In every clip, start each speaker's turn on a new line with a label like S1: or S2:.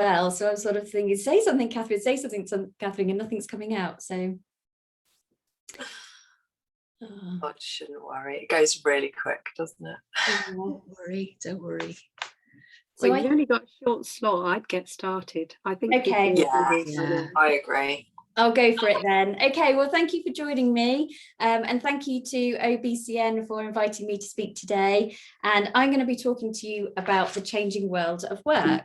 S1: well. So I'm sort of thinking, say something, Kathryn, say something, Kathryn, and nothing's coming out. So.
S2: God, shouldn't worry. It goes really quick, doesn't it?
S3: Don't worry, don't worry.
S1: So
S3: you've only got a short slot. I'd get started. I think.
S1: Okay.
S2: Yeah, I agree.
S1: I'll go for it then. Okay, well, thank you for joining me. And thank you to OBCN for inviting me to speak today. And I'm going to be talking to you about the changing world of work.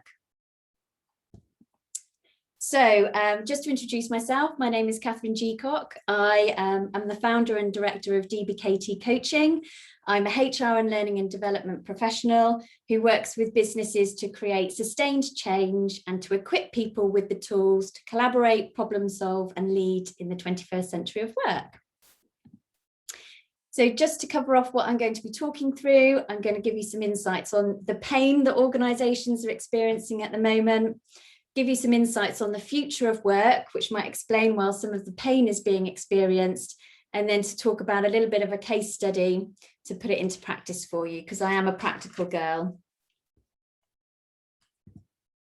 S1: So just to introduce myself, my name is Kathryn Jeacock. I am the founder and director of DBKT Coaching. I'm a HR and learning and development professional who works with businesses to create sustained change and to equip people with the tools to collaborate, problem solve, and lead in the 21st century of work. So just to cover off what I'm going to be talking through, I'm going to give you some insights on the pain that organisations are experiencing at the moment, give you some insights on the future of work, which might explain why some of the pain is being experienced, and then to talk about a little bit of a case study to put it into practice for you, because I am a practical girl.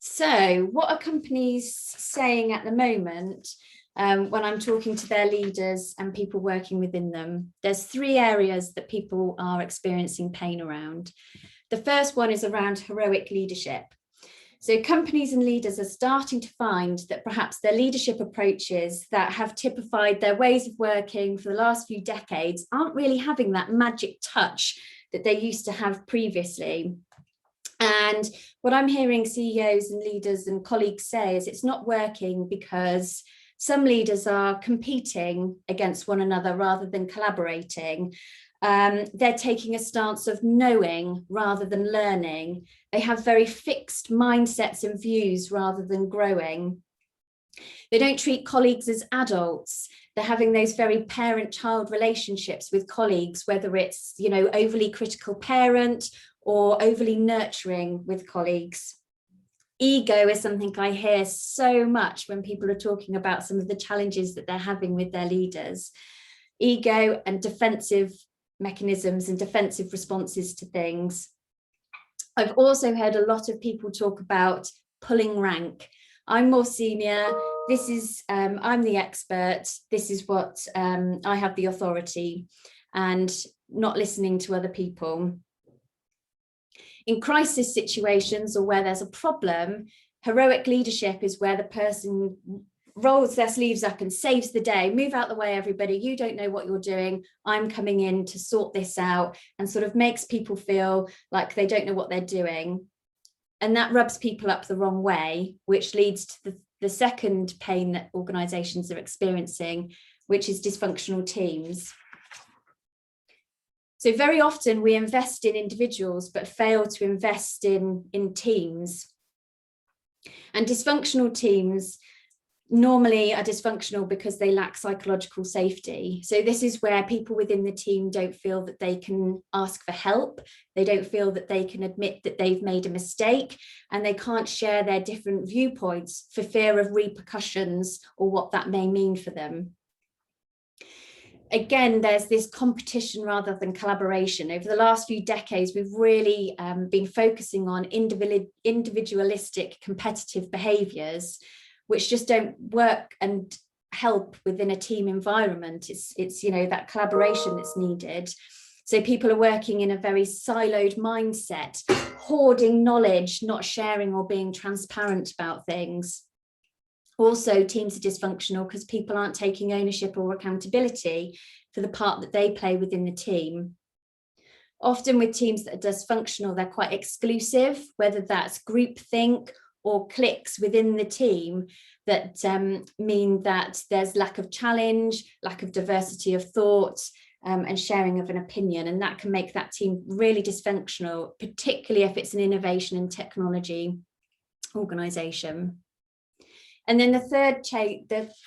S1: So what are companies saying at the moment when I'm talking to their leaders and people working within them? There's 3 areas that people are experiencing pain around. The first one is around heroic leadership. So companies and leaders are starting to find that perhaps their leadership approaches that have typified their ways of working for the last few decades aren't really having that magic touch that they used to have previously. And what I'm hearing CEOs and leaders and colleagues say is it's not working because some leaders are competing against one another rather than collaborating. They're taking a stance of knowing rather than learning. They have very fixed mindsets and views rather than growing. They don't treat colleagues as adults. They're having those very parent-child relationships with colleagues, whether it's, you know, overly critical parent or overly nurturing with colleagues. Ego is something I hear so much when people are talking about some of the challenges that they're having with their leaders. Ego and defensive mechanisms and defensive responses to things. I've also heard a lot of people talk about pulling rank. I'm more senior, this is, I'm the expert, this is what, I have the authority, and not listening to other people. In crisis situations or where there's a problem, heroic leadership is where the person rolls their sleeves up and saves the day. Move out the way, everybody. You don't know what you're doing. I'm coming in to sort this out, and sort of makes people feel like they don't know what they're doing. And that rubs people up the wrong way, which leads to the second pain that organisations are experiencing, which is dysfunctional teams. So very often we invest in individuals, but fail to invest in teams. And dysfunctional teams normally are dysfunctional because they lack psychological safety. So this is where people within the team don't feel that they can ask for help. They don't feel that they can admit that they've made a mistake, and they can't share their different viewpoints for fear of repercussions or what that may mean for them. Again, there's this competition rather than collaboration. Over the last few decades, we've really been focusing on individualistic competitive behaviours, which just don't work and help within a team environment. It's you know, that collaboration that's needed. So people are working in a very siloed mindset, hoarding knowledge, not sharing or being transparent about things. Also, teams are dysfunctional because people aren't taking ownership or accountability for the part that they play within the team. Often with teams that are dysfunctional, they're quite exclusive, whether that's groupthink or cliques within the team that mean that there's lack of challenge, lack of diversity of thought, and sharing of an opinion. And that can make that team really dysfunctional, particularly if it's an innovation and technology organisation. And then the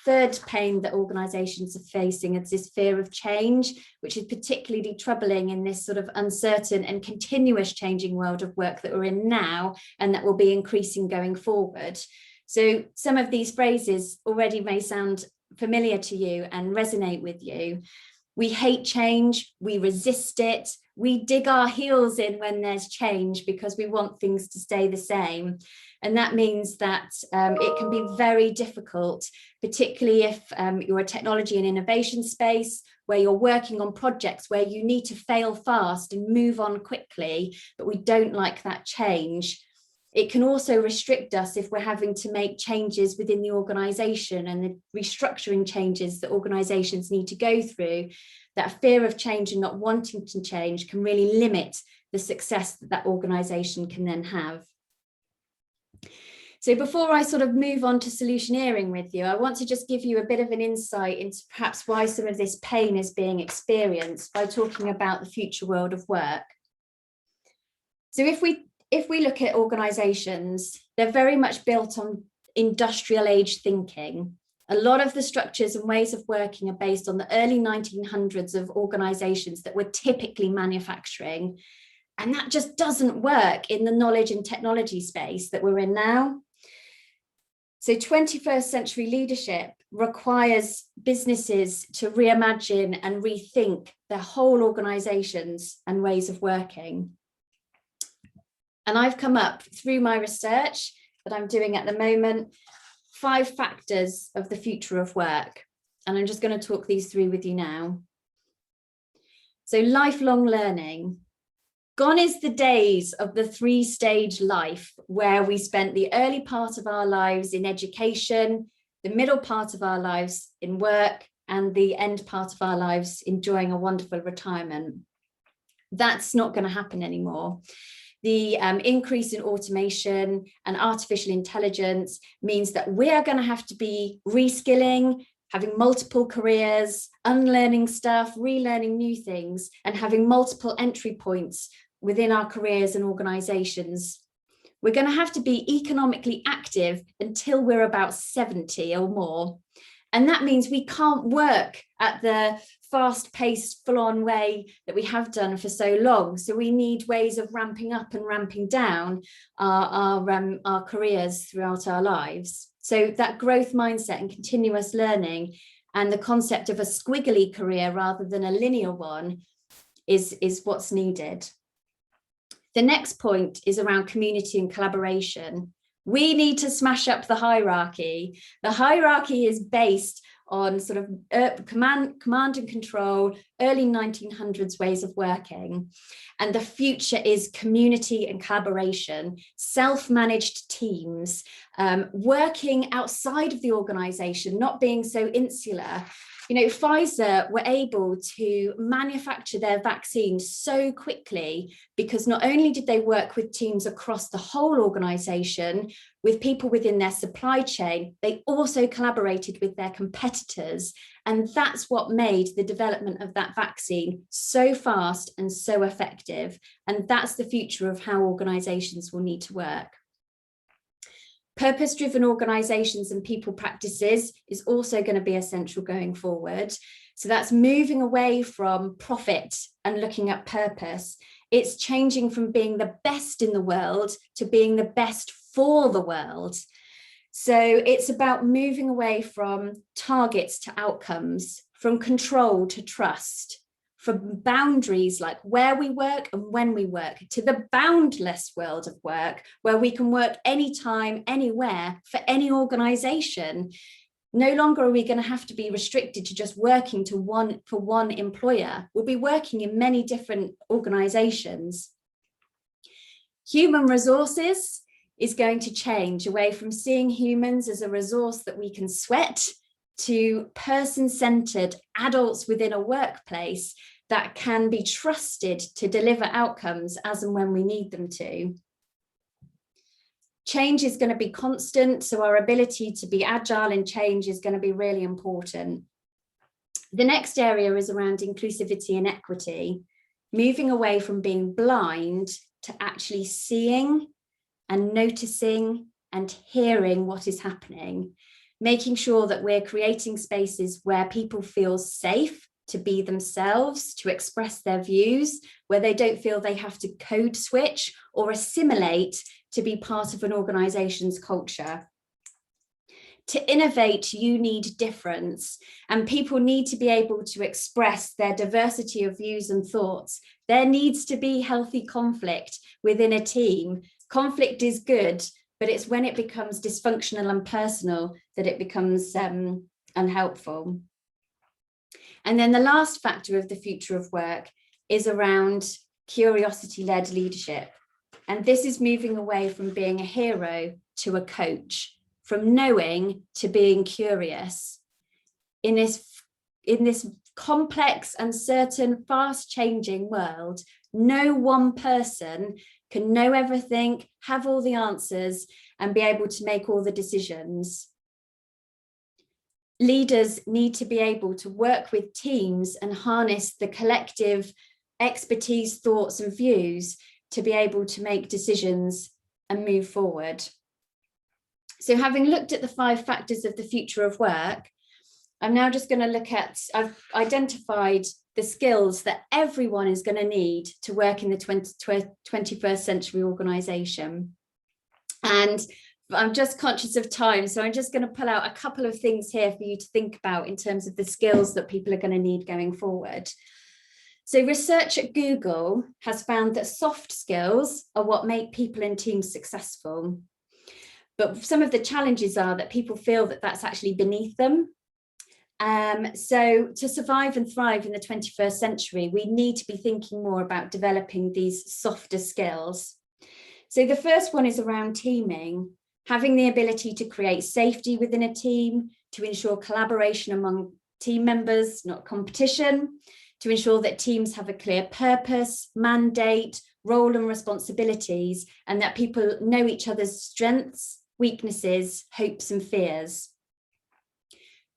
S1: third pain that organisations are facing is this fear of change, which is particularly troubling in this sort of uncertain and continuous changing world of work that we're in now, and that will be increasing going forward. So some of these phrases already may sound familiar to you and resonate with you. We hate change, we resist it, we dig our heels in when there's change because we want things to stay the same. And that means that it can be very difficult, particularly if you're a technology and innovation space where you're working on projects where you need to fail fast and move on quickly, but we don't like that change. It can also restrict us if we're having to make changes within the organisation and the restructuring changes that organisations need to go through. That fear of change and not wanting to change can really limit the success that that organisation can then have. So before I sort of move on to solutioneering with you, I want to just give you a bit of an insight into perhaps why some of this pain is being experienced by talking about the future world of work. So if we look at organisations, they're very much built on industrial age thinking. A lot of the structures and ways of working are based on the early 1900s of organisations that were typically manufacturing. And that just doesn't work in the knowledge and technology space that we're in now. So 21st century leadership requires businesses to reimagine and rethink their whole organisations and ways of working. And I've come up through my research that I'm doing at the moment, 5 factors of the future of work. And I'm just going to talk these through with you now. So lifelong learning. Gone is the days of the 3-stage life where we spent the early part of our lives in education, the middle part of our lives in work, and the end part of our lives enjoying a wonderful retirement. That's not going to happen anymore. The increase in automation and artificial intelligence means that we are going to have to be reskilling, having multiple careers, unlearning stuff, relearning new things, and having multiple entry points within our careers and organisations. We're going to have to be economically active until we're about 70 or more. And that means we can't work at the fast-paced, full-on way that we have done for so long. So we need ways of ramping up and ramping down our careers throughout our lives. So that growth mindset and continuous learning and the concept of a squiggly career rather than a linear one is what's needed. The next point is around community and collaboration. We need to smash up the hierarchy. The hierarchy is based on sort of command and control, early 1900s ways of working. And the future is community and collaboration, self-managed teams, working outside of the organization, not being so insular. You know, Pfizer were able to manufacture their vaccine so quickly because not only did they work with teams across the whole organization, with people within their supply chain, they also collaborated with their competitors. And that's what made the development of that vaccine so fast and so effective. And that's the future of how organizations will need to work. Purpose-driven organisations and people practices is also going to be essential going forward. So that's moving away from profit and looking at purpose. It's changing from being the best in the world to being the best for the world. So it's about moving away from targets to outcomes, from control to trust, from boundaries like where we work and when we work, to the boundless world of work where we can work anytime, anywhere, for any organisation. No longer are we going to have to be restricted to just working for one employer. We'll be working in many different organisations. Human resources is going to change away from seeing humans as a resource that we can sweat to person-centered adults within a workplace that can be trusted to deliver outcomes as and when we need them to. Change is going to be constant, so our ability to be agile in change is going to be really important. The next area is around inclusivity and equity, moving away from being blind to actually seeing and noticing and hearing what is happening, making sure that we're creating spaces where people feel safe to be themselves, to express their views, where they don't feel they have to code switch or assimilate to be part of an organization's culture. To innovate, you need difference, and people need to be able to express their diversity of views and thoughts. There needs to be healthy conflict within a team. Conflict is good, but it's when it becomes dysfunctional and personal that it becomes unhelpful. And then the last factor of the future of work is around curiosity-led leadership. And this is moving away from being a hero to a coach, from knowing to being curious. In this complex, uncertain, fast-changing world, no one person can know everything, have all the answers, and be able to make all the decisions. Leaders need to be able to work with teams and harness the collective expertise, thoughts, and views to be able to make decisions and move forward. So having looked at the 5 factors of the future of work, I'm now just going to look at, I've identified the skills that everyone is going to need to work in the 21st century organisation. And I'm just conscious of time, so I'm just going to pull out a couple of things here for you to think about in terms of the skills that people are going to need going forward. So research at Google has found that soft skills are what make people and teams successful. But some of the challenges are that people feel that that's actually beneath them. So to survive and thrive in the 21st century, we need to be thinking more about developing these softer skills. So the first one is around teaming, having the ability to create safety within a team, to ensure collaboration among team members, not competition, to ensure that teams have a clear purpose, mandate, role and responsibilities, and that people know each other's strengths, weaknesses, hopes and fears.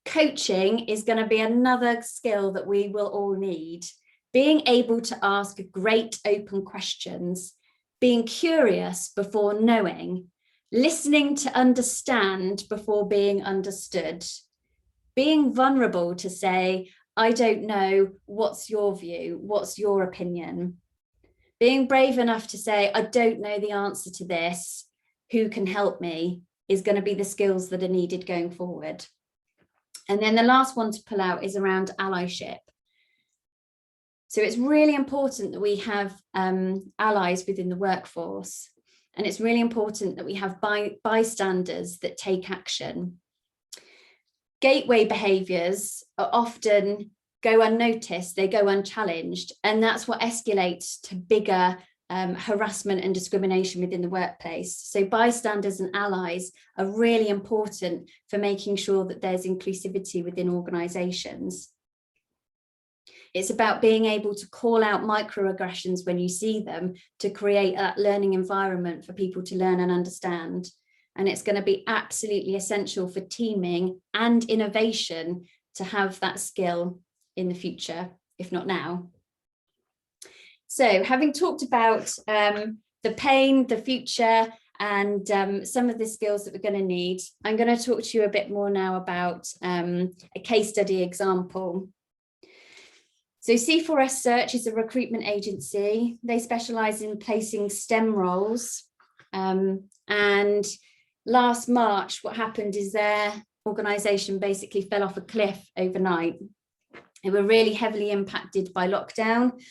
S1: Coaching is going to be another skill that we will all need. Being able to ask great open questions, being curious before knowing, listening to understand before being understood, being vulnerable to say, I don't know, what's your view? What's your opinion? Being brave enough to say, I don't know the answer to this, who can help me, is going to be the skills that are needed going forward. And then the last one to pull out is around allyship. So it's really important that we have allies within the workforce. And it's really important that we have bystanders that take action. Gateway behaviours are often go unnoticed, they go unchallenged, and that's what escalates to bigger harassment and discrimination within the workplace. So bystanders and allies are really important for making sure that there's inclusivity within organisations. It's about being able to call out microaggressions when you see them to create that learning environment for people to learn and understand. And it's going to be absolutely essential for teaming and innovation to have that skill in the future, if not now. So having talked about the pain, the future, and some of the skills that we're going to need, I'm going to talk to you a bit more now about a case study example. So C4S Search is a recruitment agency. They specialise in placing STEM roles. And last March, what happened is their organisation basically fell off a cliff overnight. They were really heavily impacted by lockdown.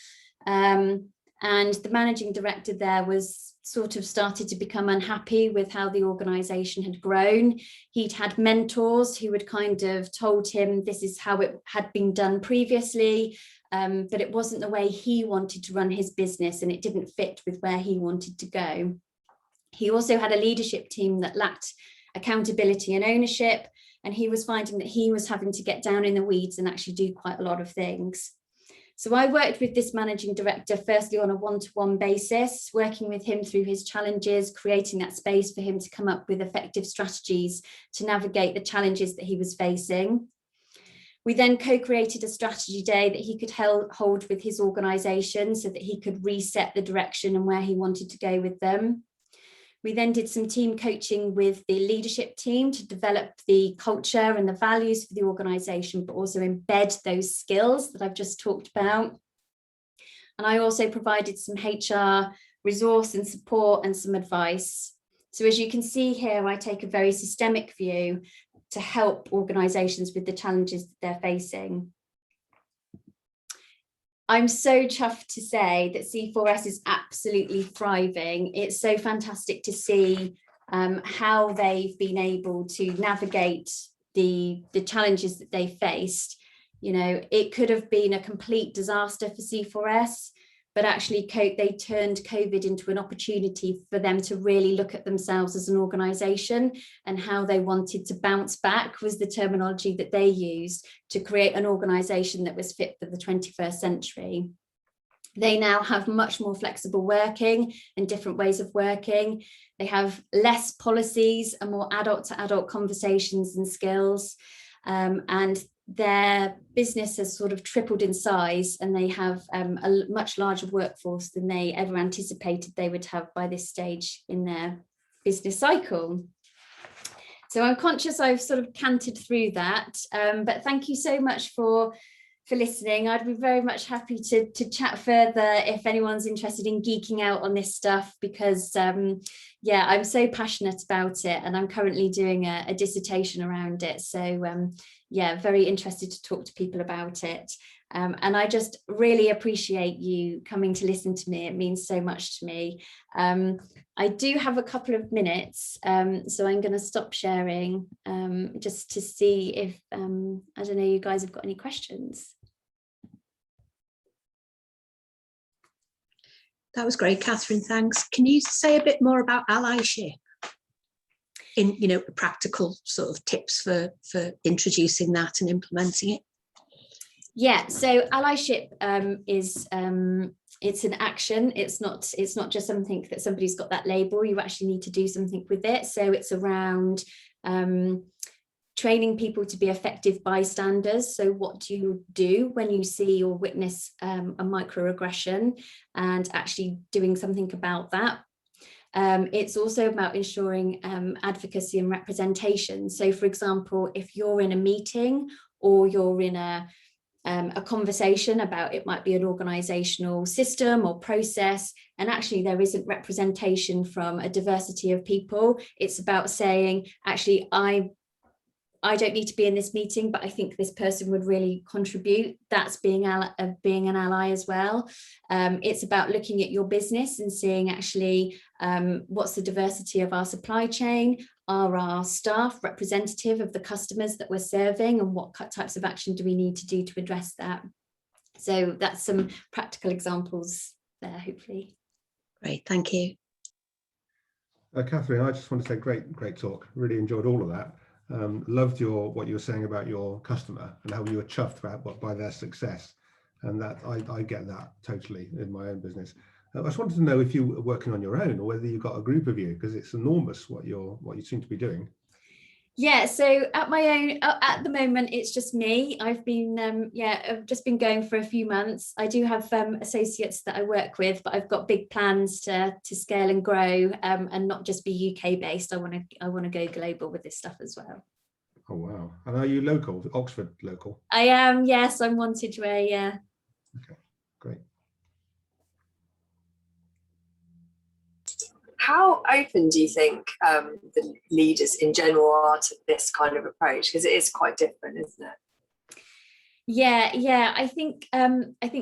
S1: And the managing director there was sort of started to become unhappy with how the organisation had grown. He'd had mentors who had kind of told him this is how it had been done previously, but it wasn't the way he wanted to run his business, and it didn't fit with where he wanted to go. He also had a leadership team that lacked accountability and ownership, and he was finding that he was having to get down in the weeds and actually do quite a lot of things. So I worked with this managing director firstly on a one-to-one basis, working with him through his challenges, creating that space for him to come up with effective strategies to navigate the challenges that he was facing. We then co-created a strategy day that he could hold with his organisation so that he could reset the direction and where he wanted to go with them. We then did some team coaching with the leadership team to develop the culture and the values for the organisation, but also embed those skills that I've just talked about. And I also provided some HR resource and support and some advice. So as you can see here, I take a very systemic view to help organisations with the challenges that they're facing. I'm so chuffed to say that C4S is absolutely thriving. It's so fantastic to see how they've been able to navigate the challenges that they faced. You know, it could have been a complete disaster for C4S, but actually they turned COVID into an opportunity for them to really look at themselves as an organisation, and how they wanted to bounce back was the terminology that they used to create an organisation that was fit for the 21st century. They now have much more flexible working and different ways of working. They have less policies and more adult to adult conversations and skills. And their business has sort of tripled in size, and they have a much larger workforce than they ever anticipated they would have by this stage in their business cycle. So I'm conscious I've sort of cantered through that, but thank you so much for listening. I'd be very much happy to chat further if anyone's interested in geeking out on this stuff, because yeah, I'm so passionate about it, and I'm currently doing a dissertation around it. So yeah, very interested to talk to people about it. And I just really appreciate you coming to listen to me. It means so much to me. I do have a couple of minutes, so I'm going to stop sharing just to see if, I don't know, you guys have got any questions.
S3: That was great, Kathryn, thanks. Can you say a bit more about allyship? In, you know, practical sort of tips for introducing that and implementing it?
S1: Yeah, so allyship is it's an action. It's not just something that somebody's got that label. You actually need to do something with it. So it's around training people to be effective bystanders. So what do you do when you see or witness a microaggression, and actually doing something about that. It's also about ensuring advocacy and representation. So, for example, if you're in a meeting or you're in a conversation about, it might be an organisational system or process, and actually there isn't representation from a diversity of people, it's about saying, actually, I don't need to be in this meeting, but I think this person would really contribute. That's being an ally as well. It's about looking at your business and seeing, actually, what's the diversity of our supply chain? Are our staff representative of the customers that we're serving, and what types of action do we need to do to address that? So that's some practical examples there, hopefully.
S3: Great, thank you.
S4: Kathryn, I just want to say great talk. Really enjoyed all of that. Loved what you were saying about your customer and how you were chuffed by their success, and that I get that totally in my own business. I just wanted to know if you were working on your own or whether you've got a group of you, because it's enormous what you seem to be doing. Yeah, so at my own, at the moment, it's just me. I've been, I've just been going for a few months. I do have associates that I work with, but I've got big plans to scale and grow, and not just be UK based. I want to go global with this stuff as well. Oh wow! And are you local, Oxford local? I am. Yes, I'm Wantage Way. Yeah. Okay, great.
S2: How open do you think the leaders in general are to this kind of approach? Because it is quite different, isn't it?
S1: Yeah. I think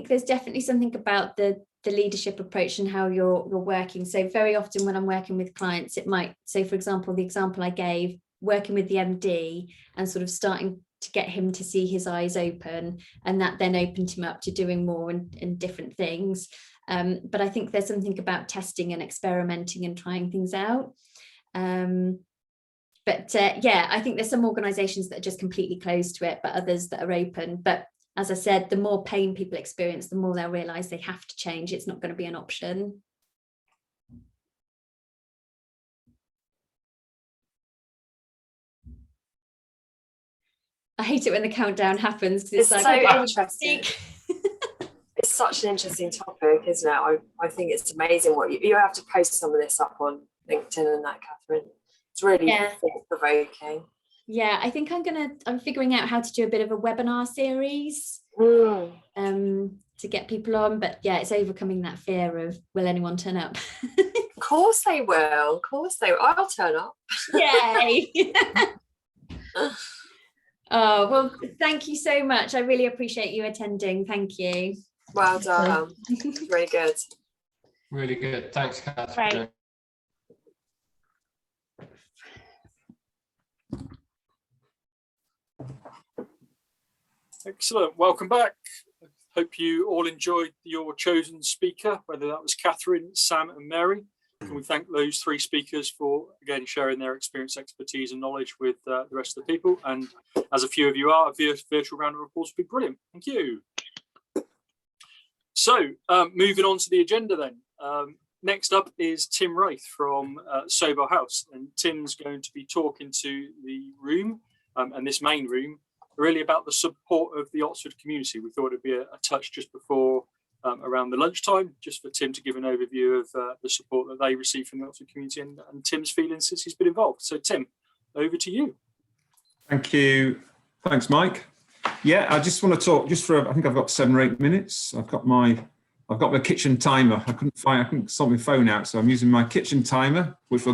S1: there's definitely something about the leadership approach and how you're working. So very often when I'm working with clients, it might say, for example, the example I gave, working with the MD and sort of starting to get him to see his eyes open, and that then opened him up to doing more and different things. But I think there's something about testing and experimenting and trying things out. I think there's some organisations that are just completely closed to it, but others that are open. But as I said, the more pain people experience, the more they'll realise they have to change. It's not going to be an option. I hate it when the countdown happens, because it's like,
S2: so interesting. It's such an interesting topic, isn't it? I think it's amazing what you have to post some of this up on LinkedIn and that, Kathryn. It's really thought-provoking.
S1: Yeah, I think I'm figuring out how to do a bit of a webinar series to get people on, but yeah, it's overcoming that fear of, will anyone turn up?
S2: Of course they will. Of course they will. I'll turn up. Yay.
S1: Oh, well, thank you so much. I really appreciate you attending. Thank you.
S2: Well done. Really good.
S5: Really good. Thanks, Kathryn.
S1: Right.
S5: Excellent. Welcome back. Hope you all enjoyed your chosen speaker, whether that was Kathryn, Sam and Mary. And we thank those three speakers for, again, sharing their experience, expertise and knowledge with the rest of the people. And as a few of you are, a virtual round of applause would be brilliant. Thank you. So moving on to the agenda then. Next up is Tim Wraith from Sobo House. And Tim's going to be talking to the room and this main room really about the support of the Oxford community. We thought it'd be a touch just before around the lunchtime, just for Tim to give an overview of the support that they receive from the Oxford community and Tim's feelings since he's been involved. So Tim, over to you.
S6: Thank you. Thanks, Mike. Yeah, I just want to talk just for, I think I've got 7 or 8 minutes. I've got my kitchen timer. I couldn't sort my phone out, so I'm using my kitchen timer, which will